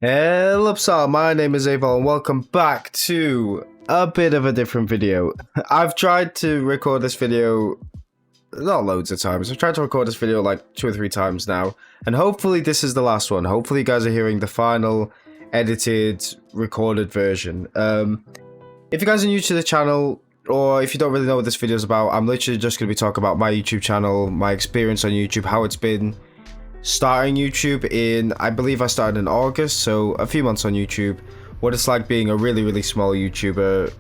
Hello, Psal. My name is Ayvol, and welcome back to a bit of a different video. I've tried to record this video not loads of times. I've tried to record this video like 2 or 3 times now, and hopefully this is the last one. Hopefully you guys are hearing the final, edited, recorded version. If you guys are new to the channel, or if you don't really know what this video is about, I'm literally just going to be talking about my YouTube channel, my experience on YouTube, how it's been starting YouTube in, I believe I started in August, so a few months on YouTube, what it's like being a really small YouTuber,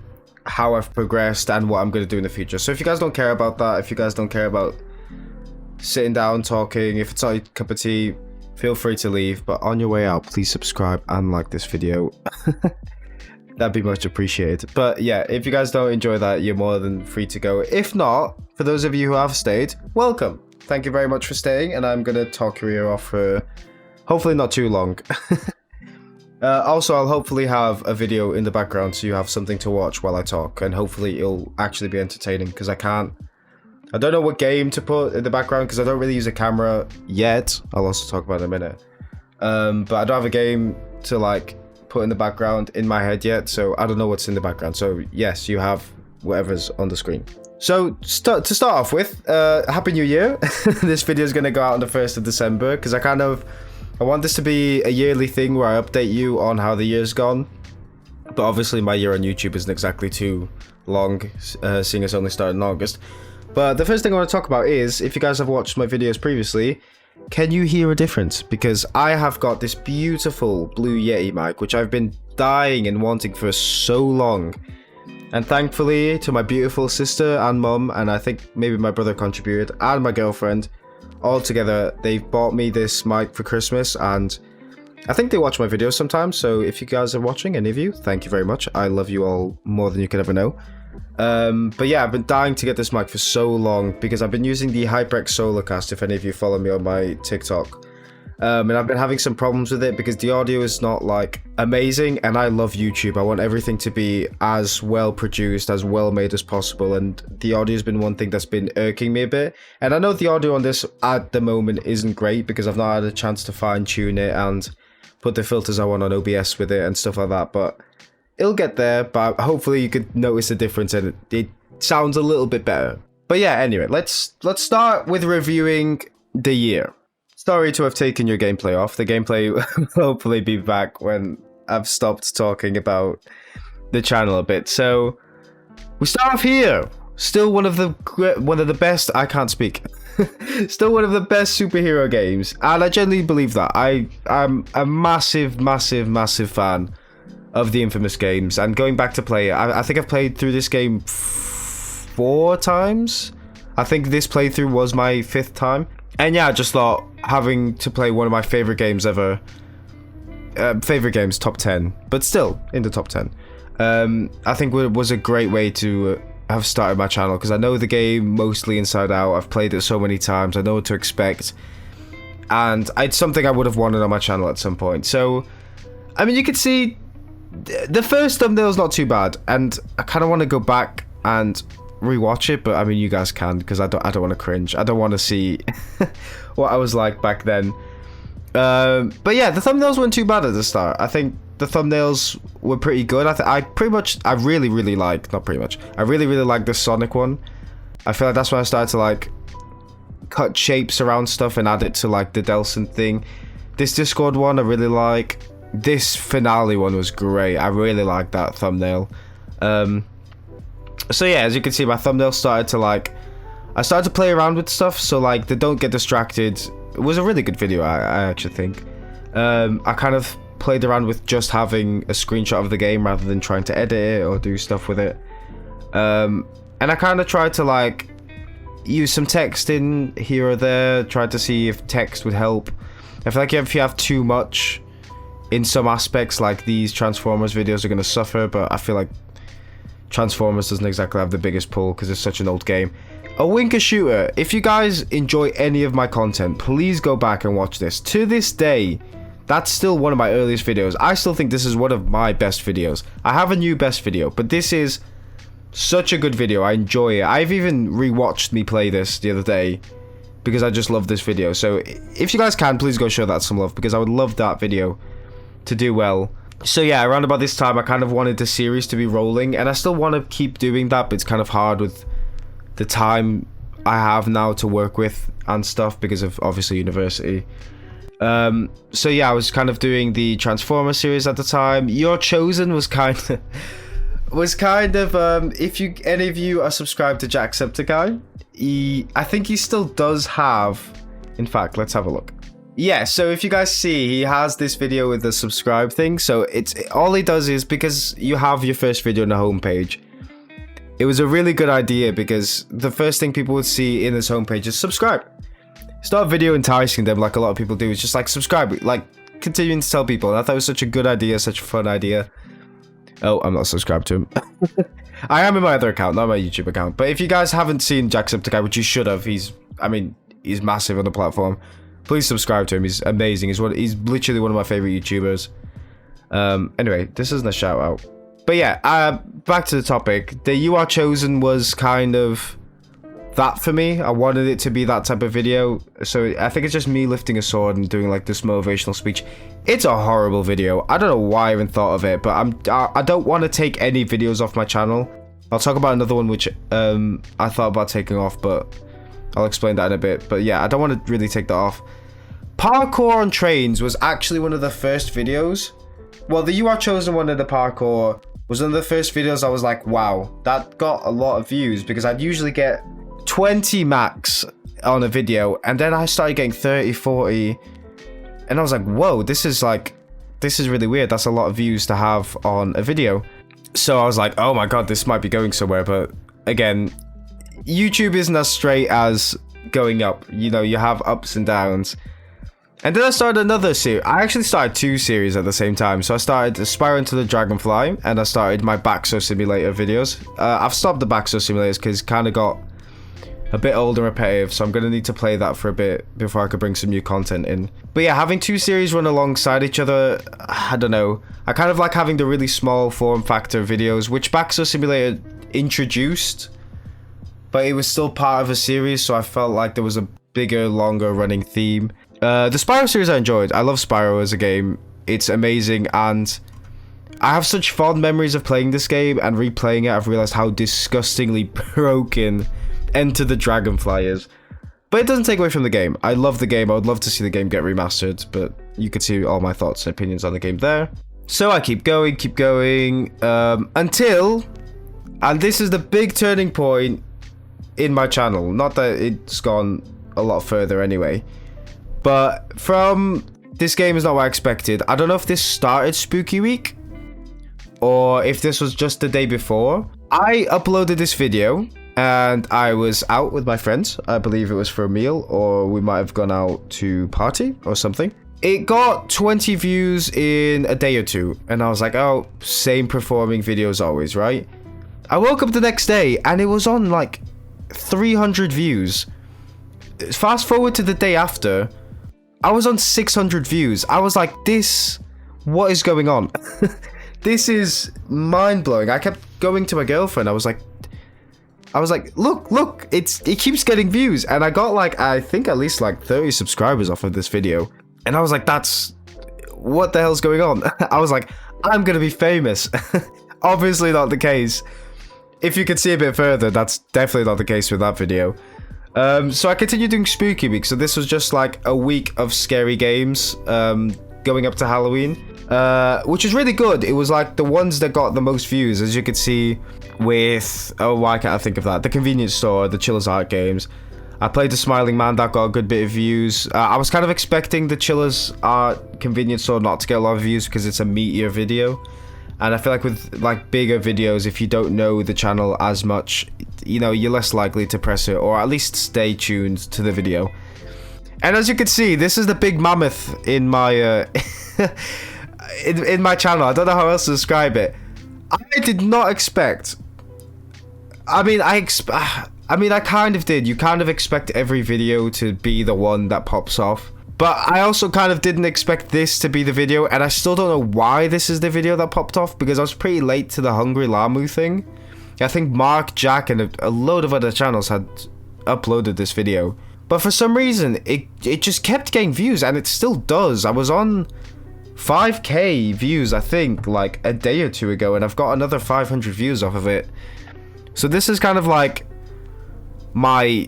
how I've progressed, and what I'm going to do in the future. So if you guys don't care about that, if you guys don't care about sitting down talking, if it's not your cup of tea, feel free to leave, but on your way out, please subscribe and like this video. That'd be much appreciated. But yeah, if you guys don't enjoy that, you're more than free to go. If not, for those of you who have stayed, welcome. Thank you very much for staying, and I'm gonna talk your ear off for hopefully not too long. Also, I'll hopefully have a video in the background so you have something to watch while I talk, and hopefully it'll actually be entertaining, because I don't know what game to put in the background because I don't really use a camera yet. I'll also talk about it in a minute. But I don't have a game to like put in the background in my head yet, so I don't know what's in the background. So yes, you have whatever's on the screen. So to start off with, Happy New Year. This video is going to go out on the 1st of December because I want this to be a yearly thing where I update you on how the year's gone. But obviously my year on YouTube isn't exactly too long, seeing as only started in August. But the first thing I want to talk about is, if you guys have watched my videos previously, can you hear a difference? Because I have got this beautiful Blue Yeti mic, which I've been dying and wanting for so long. And thankfully, to my beautiful sister and mum, and I think maybe my brother contributed, and my girlfriend, all together, they've bought me this mic for Christmas, and I think they watch my videos sometimes, so if you guys are watching, any of you, thank you very much. I love you all more than you could ever know. But yeah, I've been dying to get this mic for so long, because I've been using the HyperX Solarcast, if any of you follow me on my TikTok. And I've been having some problems with it because the audio is not like amazing, and I love YouTube. I want everything to be as well produced, as well made as possible, and the audio has been one thing that's been irking me a bit. And I know the audio on this at the moment isn't great because I've not had a chance to fine tune it and put the filters I want on OBS with it and stuff like that, but it'll get there. But hopefully you could notice a difference and it sounds a little bit better. But yeah, anyway, let's start with reviewing the year. Sorry to have taken your gameplay off. The gameplay will hopefully be back when I've stopped talking about the channel a bit. So we start off here. Still one of the best. I can't speak. Still one of the best superhero games, and I genuinely believe that. I'm a massive fan of the Infamous games, and going back to play it, I think I've played through this game 4 times. I think this playthrough was my 5th time. And yeah, I just thought having to play one of my favorite games ever, favorite games top 10, but still in the top 10, I think it was a great way to have started my channel, because I know the game mostly inside out. I've played it so many times, I know what to expect, and it's something I would have wanted on my channel at some point. So, I mean, you can see the first thumbnail's not too bad, and I kind of want to go back and rewatch it, but I mean, you guys can, because I don't want to cringe. I don't want to see what I was like back then. But yeah, the thumbnails weren't too bad at the start. I think the thumbnails were pretty good. I really like the Sonic one. I feel like that's when I started to like cut shapes around stuff and add it to like the Delson thing. This Discord one I really like. This finale one was great. I really like that thumbnail. So yeah, as you can see, my thumbnail started to like, I started to play around with stuff, so like the don't get distracted. It was a really good video, I actually think. I kind of played around with just having a screenshot of the game rather than trying to edit it or do stuff with it. And I kind of tried to like use some text in here or there, tried to see if text would help. I feel like if you have too much in some aspects, like these Transformers videos are going to suffer, but I feel like Transformers doesn't exactly have the biggest pull because it's such an old game. A Winker Shooter. If you guys enjoy any of my content, please go back and watch this. To this day, that's still one of my earliest videos. I still think this is one of my best videos. I have a new best video, but this is such a good video. I enjoy it. I've even rewatched me play this the other day because I just love this video. So if you guys can, please go show that some love, because I would love that video to do well. So yeah, around about this time, I kind of wanted the series to be rolling, and I still want to keep doing that, but it's kind of hard with the time I have now to work with and stuff because of obviously university. So yeah, I was kind of doing the Transformer series at the time. Your Chosen was kind of if you any of you are subscribed to Jacksepticeye, I think he still does have, in fact, let's have a look. Yeah, so if you guys see, he has this video with the subscribe thing. So it's all he does is, because you have your first video on the homepage, it was a really good idea because the first thing people would see in this homepage is subscribe. It's not a video enticing them like a lot of people do. It's just like subscribe, like continuing to tell people. And I thought it was such a good idea, such a fun idea. Oh, I'm not subscribed to him. I am in my other account, not my YouTube account. But if you guys haven't seen Jacksepticeye, which you should have, he's massive on the platform. Please subscribe to him. He's amazing. He's literally one of my favorite YouTubers. Anyway, this isn't a shout out. But yeah, back to the topic. The You Are Chosen was kind of that for me. I wanted it to be that type of video. So I think it's just me lifting a sword and doing like this motivational speech. It's a horrible video. I don't know why I even thought of it, but I don't want to take any videos off my channel. I'll talk about another one which I thought about taking off, but I'll explain that in a bit. But yeah, I don't want to really take that off. Parkour on trains was actually one of the first videos. Well, the You Are Chosen one of the parkour was one of the first videos I was like, wow, that got a lot of views, because I'd usually get 20 max on a video, and then I started getting 30, 40, and I was like, whoa, this is really weird. That's a lot of views to have on a video. So I was like, oh my god, this might be going somewhere. But again, YouTube isn't as straight as going up. You know, you have ups and downs. And then I started another series. I actually started 2 series at the same time. So I started Spyro into the Dragonfly, and I started my Baxo Simulator videos. I've stopped the Baxo Simulators because it kind of got a bit old and repetitive, so I'm going to need to play that for a bit before I could bring some new content in. But yeah, having 2 series run alongside each other, I don't know. I kind of like having the really small form factor videos, which Baxo Simulator introduced, but it was still part of a series, so I felt like there was a bigger, longer running theme. The Spyro series I enjoyed. I love Spyro as a game. It's amazing, and I have such fond memories of playing this game, and replaying it, I've realized how disgustingly broken Enter the Dragonfly is. But it doesn't take away from the game. I love the game. I would love to see the game get remastered, but you could see all my thoughts and opinions on the game there. So I keep going, until, and this is the big turning point in my channel. Not that it's gone a lot further anyway, but from this game is not what I expected. I don't know if this started Spooky Week or if this was just the day before. I uploaded this video and I was out with my friends. I believe it was for a meal, or we might have gone out to party or something. It got 20 views in a day or two, and I was like, oh, same performing videos always, right? I woke up the next day and it was on like 300 views. Fast forward to the day after, I was on 600 views. I was like, what is going on? This is mind-blowing. I kept going to my girlfriend. I was like, look, it keeps getting views. And I got like, I think at least like 30 subscribers off of this video. And I was like, what the hell's going on? I was like, I'm gonna be famous. Obviously not the case. If you can see a bit further, that's definitely not the case with that video. So I continued doing Spooky Week. So this was just like a week of scary games going up to Halloween, which was really good. It was like the ones that got the most views, as you could see with, oh, why can't I think of that? The Convenience Store, the Chillers Art Games. I played the Smiling Man, that got a good bit of views. I was kind of expecting the Chillers Art Convenience Store not to get a lot of views because it's a meatier video. And I feel like with like bigger videos, if you don't know the channel as much, you know, you're less likely to press it, or at least stay tuned to the video. And as you can see, this is the big mammoth in my in my channel. I don't know how else to describe it. I did not expect. I mean, I kind of did. You kind of expect every video to be the one that pops off. But I also kind of didn't expect this to be the video, and I still don't know why this is the video that popped off, because I was pretty late to the Hungry Lamu thing. I think Mark, Jack, and a load of other channels had uploaded this video. But for some reason, it just kept getting views, and it still does. I was on 5k views, I think, like a day or two ago, and I've got another 500 views off of it. So this is kind of like my,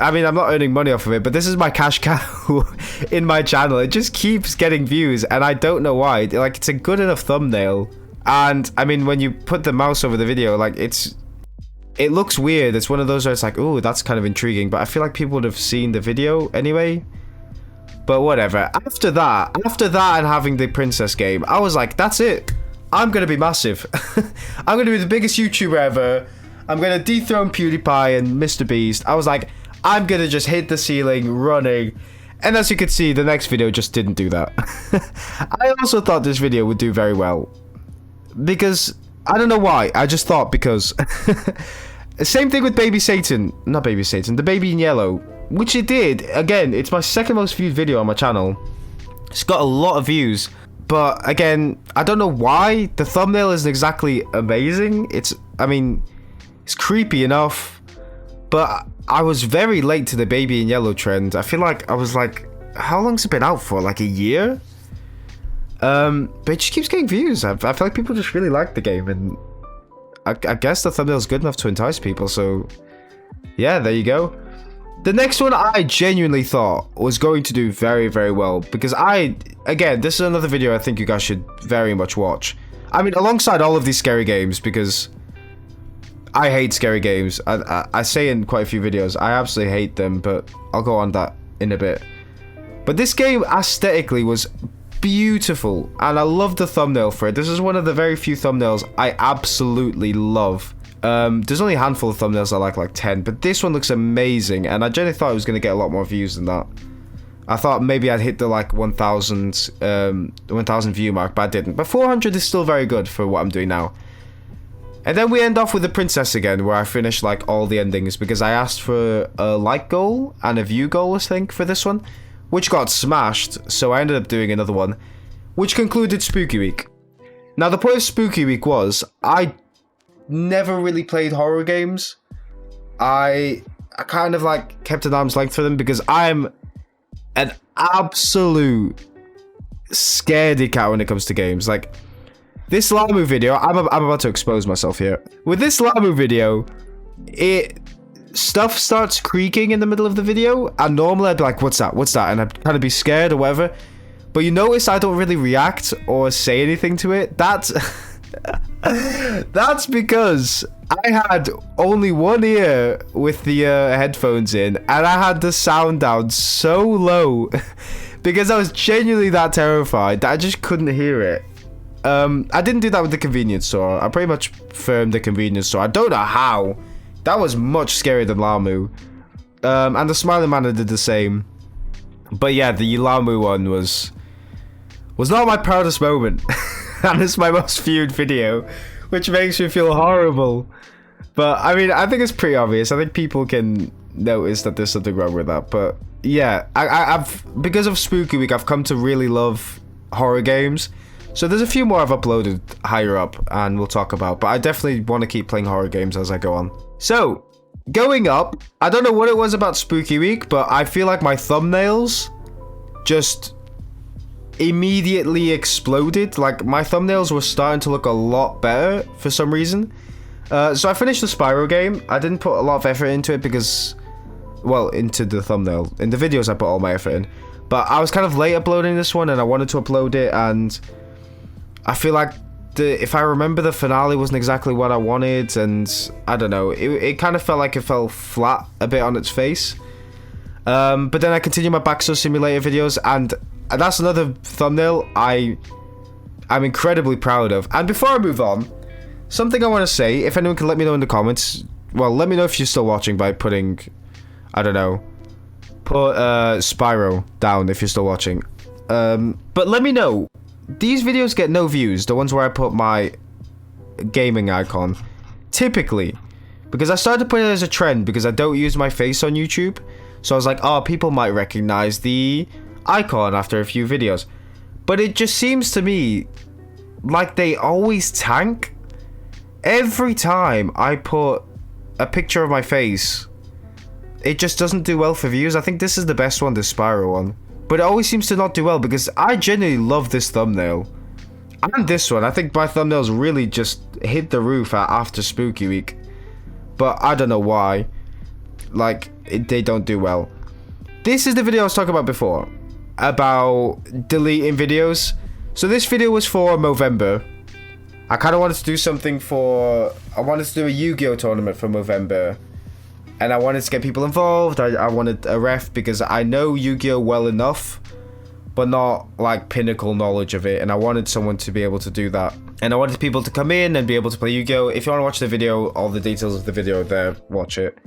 I mean, I'm not earning money off of it, but this is my cash cow in my channel. It just keeps getting views, and I don't know why. Like, it's a good enough thumbnail, and I mean, when you put the mouse over the video, like, it looks weird. It's one of those where it's like, oh, that's kind of intriguing, but I feel like people would have seen the video anyway. But whatever. After that and having the princess game, I was like, that's it. I'm gonna be massive. I'm gonna be the biggest YouTuber ever. I'm gonna dethrone PewDiePie and Mr. Beast. I was like, I'm gonna just hit the ceiling running. And as you can see, the next video just didn't do that. I also thought this video would do very well. Because, I don't know why. I just thought because... Same thing with Baby Satan. Not Baby Satan, the Baby in Yellow. Which it did. Again, it's my second most viewed video on my channel. It's got a lot of views. But again, I don't know why. The thumbnail isn't exactly amazing. I mean, it's creepy enough. But I was very late to the Baby in Yellow trend. I feel like I was like, how long's it been out for? Like a year? But it just keeps getting views. I feel like people just really like the game. And I guess the thumbnail's good enough to entice people. So yeah, there you go. The next one I genuinely thought was going to do very, very well, because again, this is another video I think you guys should very much watch. I mean, alongside all of these scary games, because I hate scary games. I say in quite a few videos, I absolutely hate them, but I'll go on that in a bit. But this game aesthetically was beautiful, and I love the thumbnail for it. This is one of the very few thumbnails I absolutely love. There's only a handful of thumbnails I like 10, but this one looks amazing, and I genuinely thought it was going to get a lot more views than that. I thought maybe I'd hit the like 1,000 view mark, but I didn't. But 400 is still very good for what I'm doing now. And then we end off with the princess again, where I finished like all the endings, because I asked for a like goal and a view goal, I think, for this one, which got smashed, so I ended up doing another one, which concluded Spooky Week. Now, the point of Spooky Week was, I never really played horror games. I kind of like kept an arm's length for them, because I'm an absolute scaredy cat when it comes to games. Like, this Lamu video, I'm about to expose myself here. With this Lamu video, stuff starts creaking in the middle of the video, and normally I'd be like, what's that? And I'd kind of be scared or whatever. But you notice I don't really react or say anything to it. That's because I had only one ear with the headphones in, and I had the sound down so low because I was genuinely that terrified that I just couldn't hear it. I didn't do that with the convenience store. I pretty much firmed the convenience store. I don't know how. That was much scarier than Lamu. And the Smiling Man did the same. But yeah, the Lamu one was not my proudest moment. And it's my most viewed video, which makes me feel horrible. But I mean, I think it's pretty obvious. I think people can notice that there's something wrong with that. But yeah, I've because of Spooky Week, I've come to really love horror games. So there's a few more I've uploaded higher up, and we'll talk about. But I definitely want to keep playing horror games as I go on. So, going up, I don't know what it was about Spooky Week, but I feel like my thumbnails just immediately exploded. Like, my thumbnails were starting to look a lot better for some reason. So I finished the Spyro game. I didn't put a lot of effort into it because, well, into the thumbnail. In the videos I put all my effort in. But I was kind of late uploading this one, and I wanted to upload it, and I feel like if I remember, the finale wasn't exactly what I wanted, and I don't know, it kind of felt like it fell flat a bit on its face. But then I continued my Backsaw Simulator videos, and that's another thumbnail I'm incredibly proud of. And before I move on, something I want to say, if anyone can let me know in the comments, well, let me know if you're still watching by putting, I don't know, put Spyro down if you're still watching. But let me know. These videos get no views, the ones where I put my gaming icon, typically, because I started putting it as a trend because I don't use my face on YouTube. So I was like, oh, people might recognize the icon after a few videos. But it just seems to me like they always tank. Every time I put a picture of my face, it just doesn't do well for views. I think this is the best one, this Spyro one. but it always seems to not do well because I genuinely love this thumbnail. And this one. I think my thumbnails really just hit the roof after Spooky Week. But I don't know why. Like, they don't do well. This is the video I was talking about before. About deleting videos. So this video was for Movember. I kind of wanted to do something for... I wanted to do a Yu-Gi-Oh tournament for Movember. And I wanted to get people involved. I wanted a ref because I know Yu-Gi-Oh well enough. But not like pinnacle knowledge of it. And I wanted someone to be able to do that. And I wanted people to come in and be able to play Yu-Gi-Oh! If you want to watch the video, all the details of the video are there. Watch it.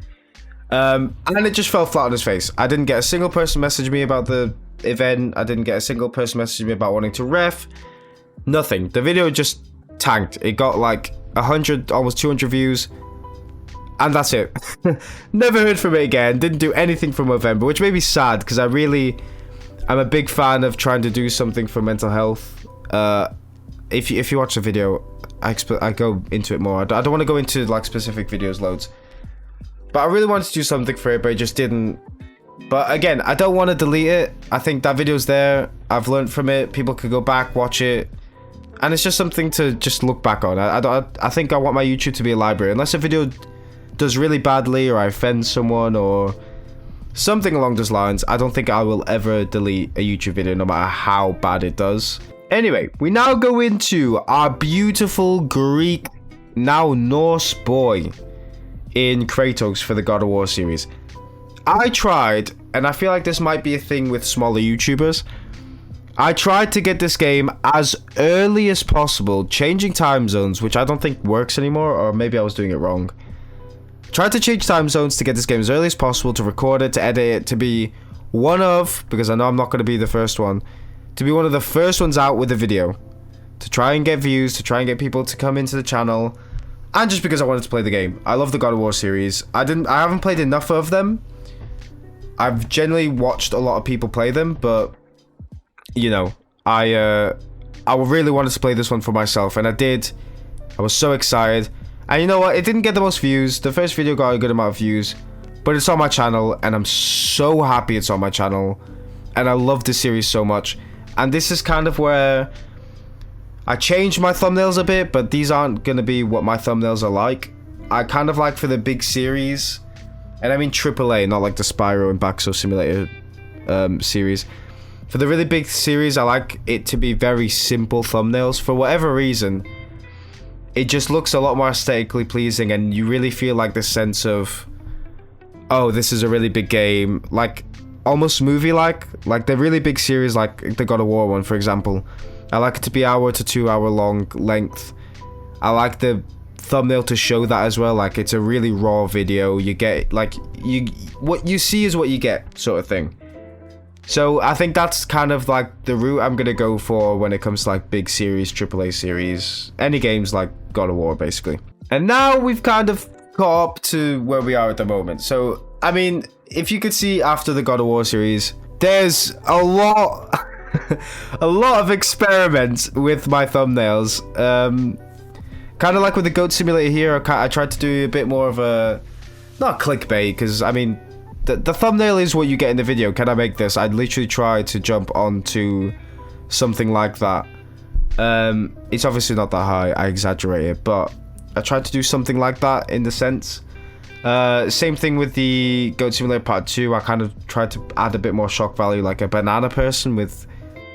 And it just fell flat on his face. I didn't get a single person message me about the event. I didn't get a single person message me about wanting to ref. Nothing. The video just tanked. It got like 100, almost 200 views. And that's it. Never heard from it again. Didn't do anything for Movember, which made me sad because I'm a big fan of trying to do something for mental health. If you watch the video, I go into it more. I don't want to go into like specific videos loads. But I really wanted to do something for it, but it just didn't. But again, I don't want to delete it. I think that video's there. I've learned from it. People could go back, watch it. And it's just something to just look back on. I think I want my YouTube to be a library. Unless a video does really badly or I offend someone or something along those lines, I don't think I will ever delete a YouTube video no matter how bad it does. Anyway, we now go into our beautiful Greek, now Norse boy in Kratos for the God of War series. I tried, and I feel like this might be a thing with smaller YouTubers. I tried to get this game as early as possible, changing time zones, which I don't think works anymore, or maybe I was doing it wrong. Tried to change time zones to get this game as early as possible, to record it, to edit it, to be one of, because I know I'm not going to be the first one, to be one of the first ones out with a video. To try and get views, to try and get people to come into the channel. And just because I wanted to play the game. I love the God of War series. I haven't played enough of them. I've generally watched a lot of people play them, but you know, I really wanted to play this one for myself, and I did. I was so excited. And you know what? It didn't get the most views. The first video got a good amount of views, but it's on my channel, and I'm so happy it's on my channel. And I love this series so much. And this is kind of where I changed my thumbnails a bit, but these aren't going to be what my thumbnails are like. I kind of like for the big series, and I mean AAA, not like the Spyro and Baxo Simulator series. For the really big series, I like it to be very simple thumbnails. For whatever reason, it just looks a lot more aesthetically pleasing, and you really feel like this sense of, oh, this is a really big game, like almost movie-like the really big series, like the God of War one, for example. I like it to be hour to 2 hour long length. I like the thumbnail to show that as well, like it's a really raw video. You get like what you see is what you get, sort of thing. So I think that's kind of like the route I'm gonna go for when it comes to like big series, AAA series, any games like God of War, basically. And now we've kind of got up to where we are at the moment. So I mean, if you could see after the God of War series, there's a lot a lot of experiments with my thumbnails. Kind of like with the Goat Simulator here, I tried to do a bit more of a, not clickbait, because I mean the thumbnail is what you get in the video. Can I make this? I'd literally try to jump onto something like that. It's obviously not that high, I exaggerate it, but I tried to do something like that in the sense. Same thing with the Goat Simulator Part 2. I kind of tried to add a bit more shock value, like a banana person with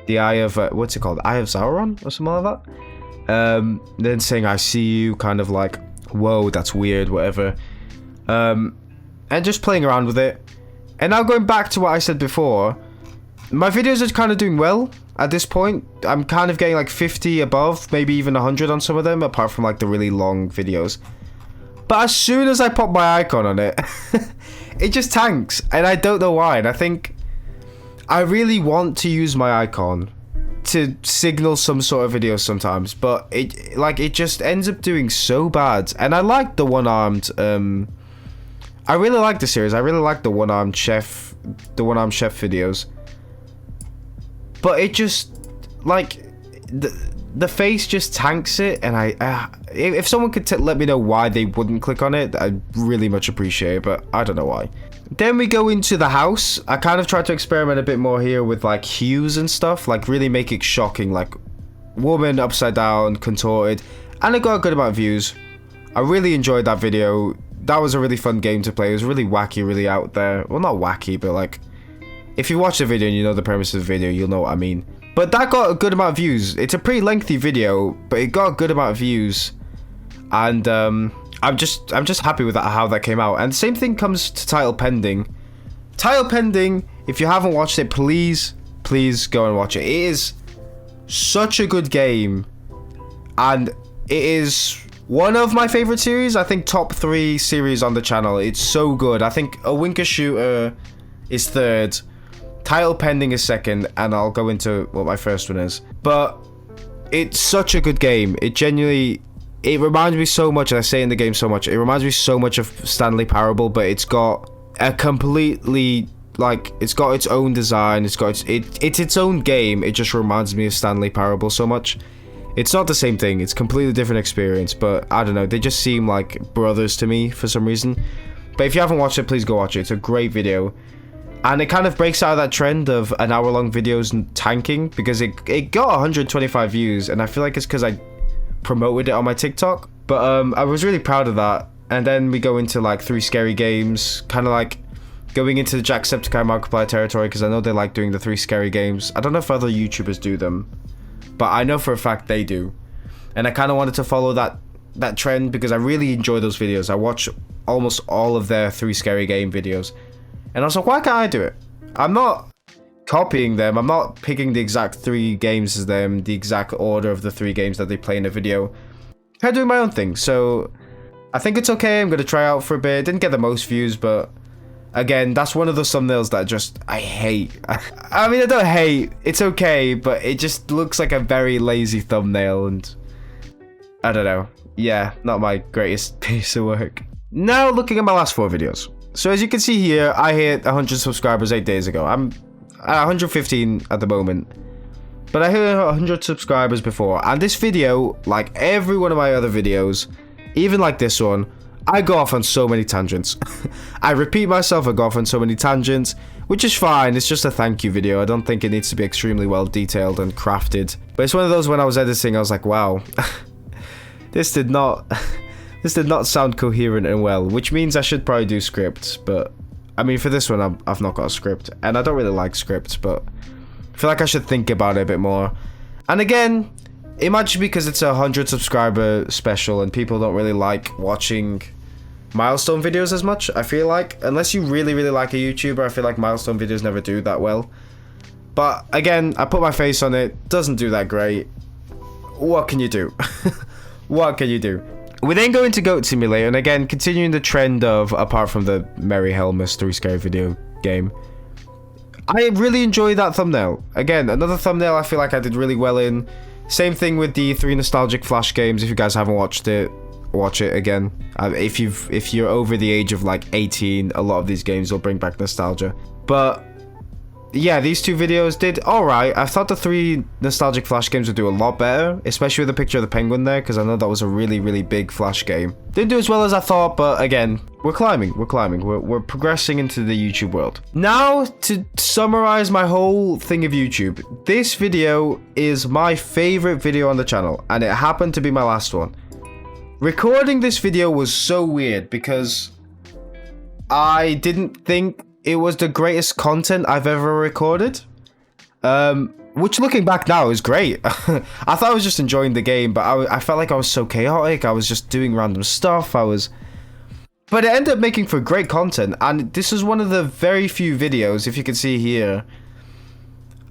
the eye of, what's it called? Eye of Sauron or something like that. Then saying I see you, kind of like, whoa, that's weird, whatever. And just playing around with it. And now going back to what I said before, my videos are kind of doing well at this point. I'm kind of getting like 50 above, maybe even 100 on some of them, apart from like the really long videos. But as soon as I pop my icon on it, it just tanks, and I don't know why. And I think I really want to use my icon to signal some sort of video sometimes, but it just ends up doing so bad. And I like the one-armed, I really like the series. I really like the one-armed chef videos. But it just, like, the face just tanks it, and if someone could let me know why they wouldn't click on it, I'd really much appreciate it, but I don't know why. Then we go into the house. I kind of tried to experiment a bit more here with like hues and stuff, like really make it shocking, like woman upside down, contorted, and it got a good amount of views. I really enjoyed that video. That was a really fun game to play. It was really wacky, really out there. Well, not wacky, but like, if you watch the video and you know the premise of the video, you'll know what I mean. But that got a good amount of views. It's a pretty lengthy video, but it got a good amount of views. And I'm just happy with that, how that came out. And the same thing comes to Title Pending. Title Pending, if you haven't watched it, please go and watch it. It is such a good game. And it is one of my favorite series. I think top 3 series on the channel. It's so good. I think A Winker Shooter is 3rd. Title Pending is 2nd. And I'll go into what my first one is. But it's such a good game. It genuinely... It reminds me so much, and I say in the game so much, it reminds me so much of Stanley Parable, but it's got a completely, like, it's got its own design, it's its own game. It just reminds me of Stanley Parable so much. It's not the same thing, it's a completely different experience, but I don't know, they just seem like brothers to me for some reason. But if you haven't watched it, please go watch it. It's a great video. And it kind of breaks out of that trend of an hour-long videos tanking, because it got 125 views, and I feel like it's because I promoted it on my TikTok. But I was really proud of that. And then we go into like 3 scary games, kind of like going into the Jacksepticeye Markiplier territory, because I know they like doing the 3 scary games. I don't know if other YouTubers do them, but I know for a fact they do. And I kind of wanted to follow that trend because I really enjoy those videos. I watch almost all of their 3 scary game videos, and I was like, why can't I do it? I'm not copying them. I'm not picking the exact 3 games as them, the exact order of the 3 games that they play in a video. I'm doing my own thing, so I think it's okay. I'm gonna try out for a bit. Didn't get the most views, but again, that's one of those thumbnails that I hate. I mean, I don't hate. It's okay, but it just looks like a very lazy thumbnail, and I don't know. Yeah, not my greatest piece of work. Now looking at my last 4 videos. So as you can see here, I hit 100 subscribers 8 days ago. I'm at 115 at the moment, but I hit 100 subscribers before, and this video, like every one of my other videos, even like this one, I go off on so many tangents. I repeat myself, I go off on so many tangents, which is fine. It's just a thank you video. I don't think it needs to be extremely well detailed and crafted, but it's one of those when I was editing, I was like, wow, this did not sound coherent and well, which means I should probably do scripts. But I mean, for this one, I've not got a script, and I don't really like scripts, but I feel like I should think about it a bit more. And again, it might just be because it's a 100 subscriber special, and people don't really like watching milestone videos as much, I feel like. Unless you really like a YouTuber, I feel like milestone videos never do that well. But again, I put my face on it, doesn't do that great. What can you do? What can you do? We then go into Goat Simulator, and again, continuing the trend of, apart from the Merry Helmus 3 scary video game, I really enjoy that thumbnail. Again, another thumbnail I feel like I did really well in. Same thing with the 3 nostalgic Flash games. If you guys haven't watched it, watch it again. If you're over the age of like 18, a lot of these games will bring back nostalgia. But yeah, these 2 videos did alright. I thought the 3 nostalgic Flash games would do a lot better, especially with the picture of the penguin there, because I know that was a really big Flash game. Didn't do as well as I thought, but again, we're climbing. We're progressing into the YouTube world. Now, to summarize my whole thing of YouTube, this video is my favorite video on the channel, and it happened to be my last one. Recording this video was so weird because I didn't think it was the greatest content I've ever recorded. Which looking back now is great. I thought I was just enjoying the game, but I felt like I was so chaotic. I was just doing random stuff. But it ended up making for great content, and this is one of the very few videos, if you can see here,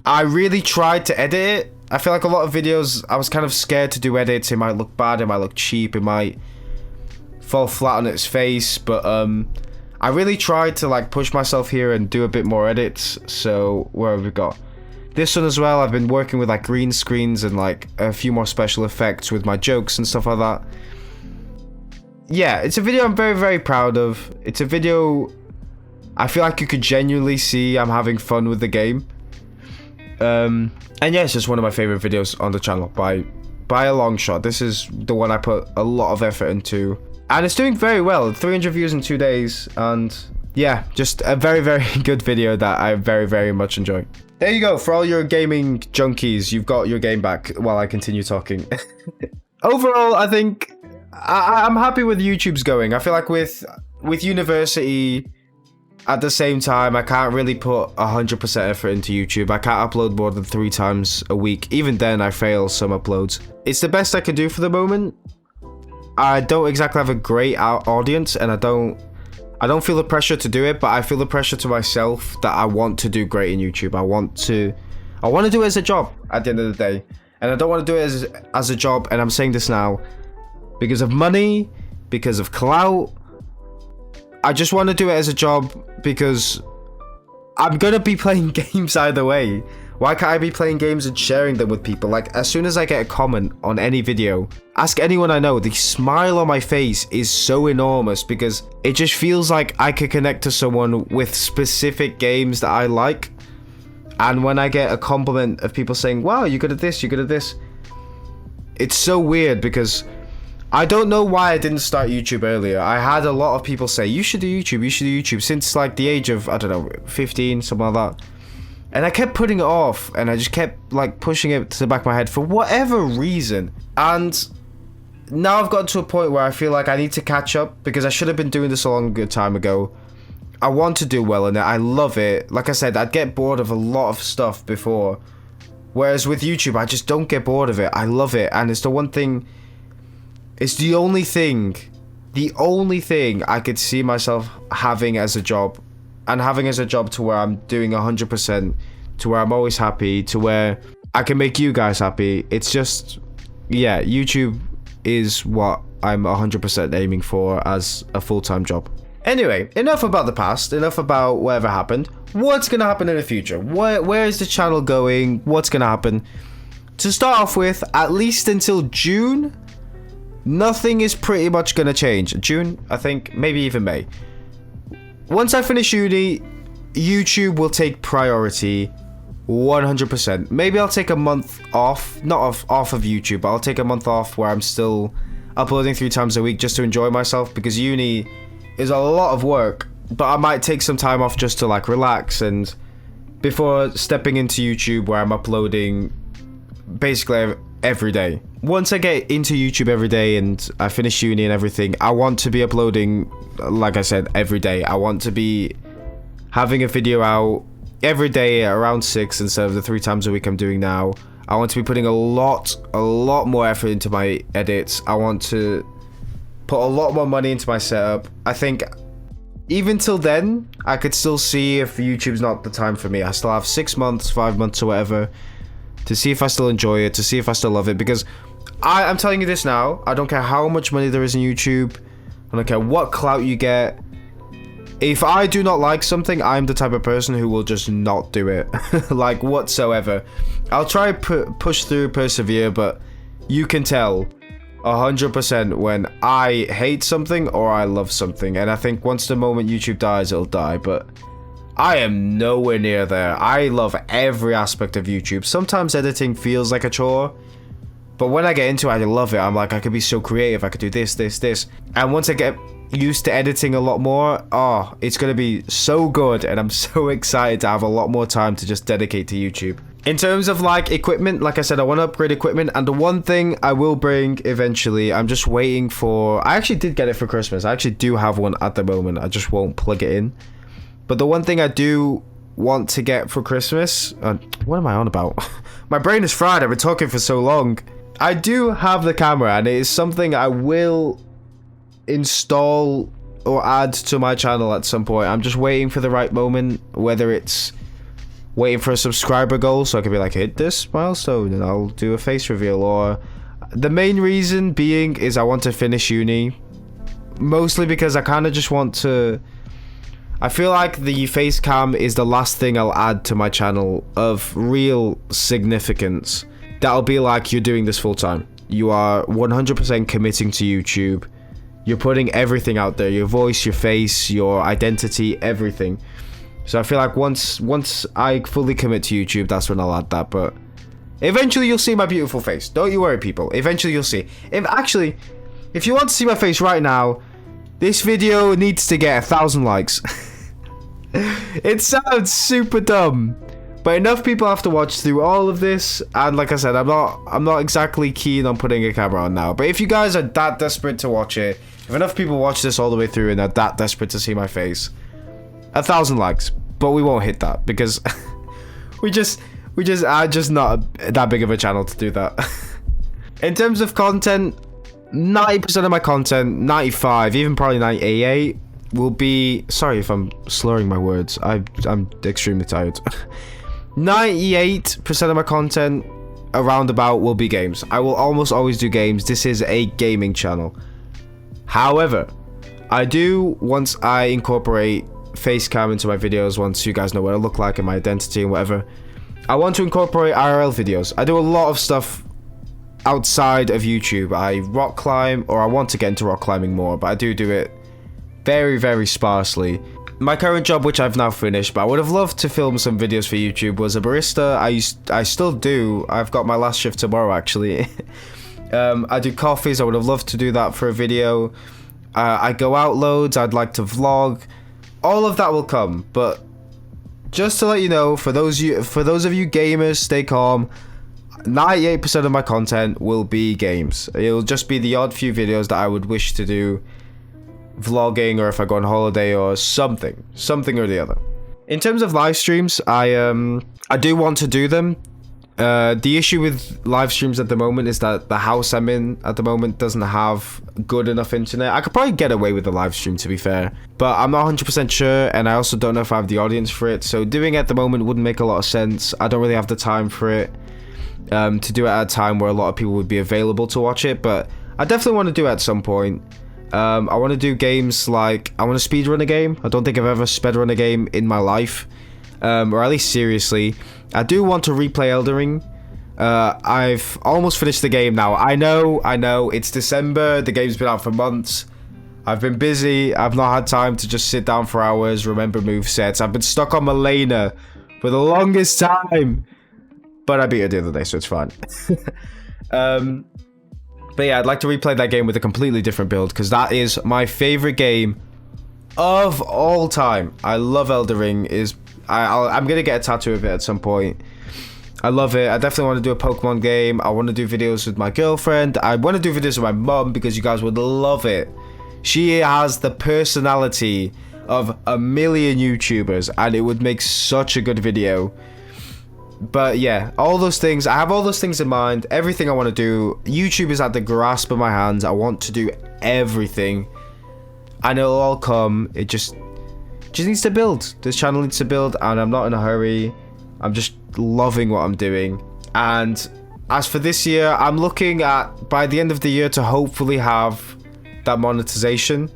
I really tried to edit it. I feel like a lot of videos, I was kind of scared to do edits. It might look bad, it might look cheap, it might fall flat on its face, but I really tried to like push myself here and do a bit more edits. So where have we got? This one as well, I've been working with like green screens and like a few more special effects with my jokes and stuff like that. Yeah, it's a video I'm very proud of. It's a video I feel like you could genuinely see I'm having fun with the game. And yeah, it's just one of my favorite videos on the channel by a long shot. This is the one I put a lot of effort into, and it's doing very well. 300 views in 2 days, and yeah, just a very, very good video that I very, very much enjoy. There you go. For all your gaming junkies, you've got your game back while I continue talking. Overall, I think I'm happy with YouTube's going. I feel like with university, at the same time, I can't really put 100% effort into YouTube. I can't upload more than 3 times a week. Even then, I fail some uploads. It's the best I can do for the moment. I don't exactly have a great audience, and I don't feel the pressure to do it, but I feel the pressure to myself that I want to do great in YouTube. I want to do it as a job at the end of the day. And I don't want to do it as a job, and I'm saying this now because of money, because of clout. I just want to do it as a job because I'm going to be playing games either way. Why can't I be playing games and sharing them with people? Like, as soon as I get a comment on any video, ask anyone I know, the smile on my face is so enormous because it just feels like I could connect to someone with specific games that I like. And when I get a compliment of people saying, wow, you're good at this, you're good at this, it's so weird because I don't know why I didn't start YouTube earlier. I had a lot of people say, you should do YouTube, you should do YouTube, since like the age of, I don't know, 15, something like that. And I kept putting it off, and I just kept like pushing it to the back of my head for whatever reason. And now I've gotten to a point where I feel like I need to catch up because I should have been doing this a long good time ago. I want to do well in it. I love it. Like I said, I'd get bored of a lot of stuff before. Whereas with YouTube, I just don't get bored of it. I love it. And it's the one thing, it's the only thing I could see myself having as a job. And having as a job to where I'm doing 100%, to where I'm always happy, to where I can make you guys happy. It's just, yeah, YouTube is what I'm 100% aiming for as a full-time job. Anyway, enough about the past, enough about whatever happened. What's going to happen in the future? Where is the channel going? What's going to happen? To start off with, at least until June, nothing is pretty much going to change. June, I think, maybe even May. Once I finish uni, YouTube will take priority 100%. Maybe I'll take a month off, not off of YouTube, but I'll take a month off where I'm still uploading 3 times a week just to enjoy myself, because uni is a lot of work, but I might take some time off just to like relax and before stepping into YouTube where I'm uploading basically every day. Once I get into YouTube every day and I finish uni and everything, I want to be uploading, like I said, every day. I want to be having a video out every day at around 6 instead of the 3 times a week I'm doing now. I want to be putting a lot more effort into my edits. I want to put a lot more money into my setup. I think even till then, I could still see if YouTube's not the time for me. I still have 6 months, 5 months or whatever to see if I still enjoy it, to see if I still love it, because I'm telling you this now, I don't care how much money there is in YouTube, I don't care what clout you get. If I do not like something, I'm the type of person who will just not do it, like whatsoever. I'll try push through, persevere, but you can tell 100% when I hate something or I love something, and I think once the moment YouTube dies, it'll die, but I am nowhere near there. I love every aspect of YouTube. Sometimes editing feels like a chore, but when I get into it, I love it. I'm like, I could be so creative. I could do this. And once I get used to editing a lot more, oh, it's going to be so good. And I'm so excited to have a lot more time to just dedicate to YouTube. In terms of like equipment, like I said, I want to upgrade equipment. And the one thing I will bring eventually, I'm just waiting for, I actually did get it for Christmas. I actually do have one at the moment. I just won't plug it in. But the one thing I do want to get for Christmas, what am I on about? My brain is fried. I've been talking for so long. I do have the camera, and it is something I will install or add to my channel at some point. I'm just waiting for the right moment, whether it's waiting for a subscriber goal so I can be like, hit this milestone and I'll do a face reveal, or the main reason being is I want to finish uni, mostly because I kind of just want to, I feel like the face cam is the last thing I'll add to my channel of real significance. That'll be like, you're doing this full time. You are 100% committing to YouTube. You're putting everything out there. Your voice, your face, your identity, everything. So I feel like once I fully commit to YouTube, that's when I'll add that. But eventually you'll see my beautiful face. Don't you worry, people. Eventually you'll see. If you want to see my face right now, this video needs to get 1,000 likes. It sounds super dumb, but enough people have to watch through all of this, and like I said, I'm not exactly keen on putting a camera on now. But if you guys are that desperate to watch it, if enough people watch this all the way through and are that desperate to see my face, 1,000 likes. But we won't hit that because I'm just not that big of a channel to do that. In terms of content, 90% of my content, 95, even probably 98, will be... Sorry if I'm slurring my words. I'm extremely tired. 98% of my content around about will be games. I will almost always do games. This is a gaming channel. However, I do, once I incorporate face cam into my videos, once you guys know what I look like and my identity and whatever, I want to incorporate IRL videos. I do a lot of stuff outside of YouTube. I rock climb, or I want to get into rock climbing more, but I do it very, very sparsely. My current job, which I've now finished, but I would have loved to film some videos for YouTube, was a barista. I still do. I've got my last shift tomorrow, actually. I do coffees. I would have loved to do that for a video. I go out loads. I'd like to vlog. All of that will come, but just to let you know, for those of you gamers, stay calm. 98% of my content will be games. It'll just be the odd few videos that I would wish to do vlogging, or if I go on holiday or something or the other. In terms of live streams, I do want to do them. The issue with live streams at the moment is that the house I'm in at the moment doesn't have good enough internet. I could probably get away with a live stream, to be fair, but I'm not 100% sure, and I also don't know if I have the audience for it, so doing it at the moment wouldn't make a lot of sense. I don't really have the time for it, to do it at a time where a lot of people would be available to watch it, but I definitely want to do it at some point. I want to do games like, I want to speedrun a game. I don't think I've ever speedrun a game in my life, or at least seriously. I do want to replay Elden Ring. I've almost finished the game now. I know, it's December, the game's been out for months. I've been busy, I've not had time to just sit down for hours, remember movesets. I've been stuck on Milena for the longest time. But I beat her the other day, so it's fine. But yeah, I'd like to replay that game with a completely different build, because that is my favorite game of all time. I love Elden Ring. I'm going to get a tattoo of it at some point. I love it. I definitely want to do a Pokemon game. I want to do videos with my girlfriend. I want to do videos with my mum, because you guys would love it. She has the personality of a million YouTubers, and it would make such a good video. But yeah, all those things, I have all those things in mind. Everything I want to do, YouTube is at the grasp of my hands. I want to do everything, and it'll all come. It just needs to build. This channel needs to build, and I'm not in a hurry. I'm just loving what I'm doing. And as for this year, I'm looking at, by the end of the year, to hopefully have that monetization.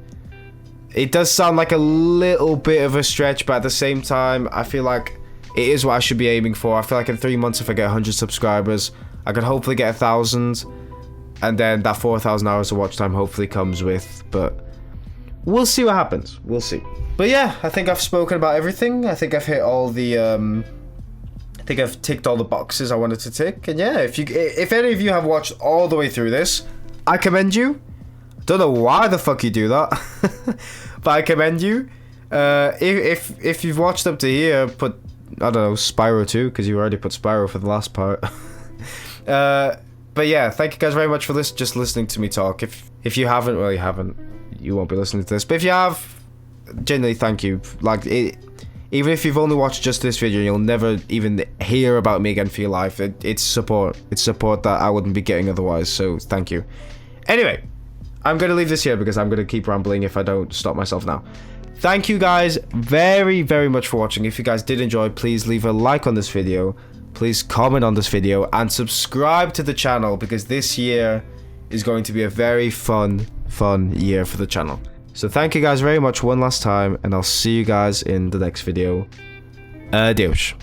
It does sound like a little bit of a stretch, but at the same time, I feel like it is what I should be aiming for. I feel like in 3 months, if I get 100 subscribers, I could hopefully get 1,000, and then that 4,000 hours of watch time hopefully comes with, but we'll see what happens. We'll see. But yeah, I think I've spoken about everything. I think I've hit all the, I think I've ticked all the boxes I wanted to tick. And yeah, if any of you have watched all the way through this, I commend you. Don't know why the fuck you do that, but I commend you. If you've watched up to here, put, I don't know, Spyro 2, because you already put Spyro for the last part. But yeah, thank you guys very much for just listening to me talk. If you haven't, well, you haven't. You won't be listening to this. But if you have, genuinely thank you. Like, even if you've only watched just this video, you'll never even hear about me again for your life. It's support. It's support that I wouldn't be getting otherwise, so thank you. Anyway, I'm going to leave this here because I'm going to keep rambling if I don't stop myself now. Thank you guys very, very much for watching. If you guys did enjoy, please leave a like on this video. Please comment on this video and subscribe to the channel, because this year is going to be a very fun year for the channel. So thank you guys very much one last time, and I'll see you guys in the next video. Adios.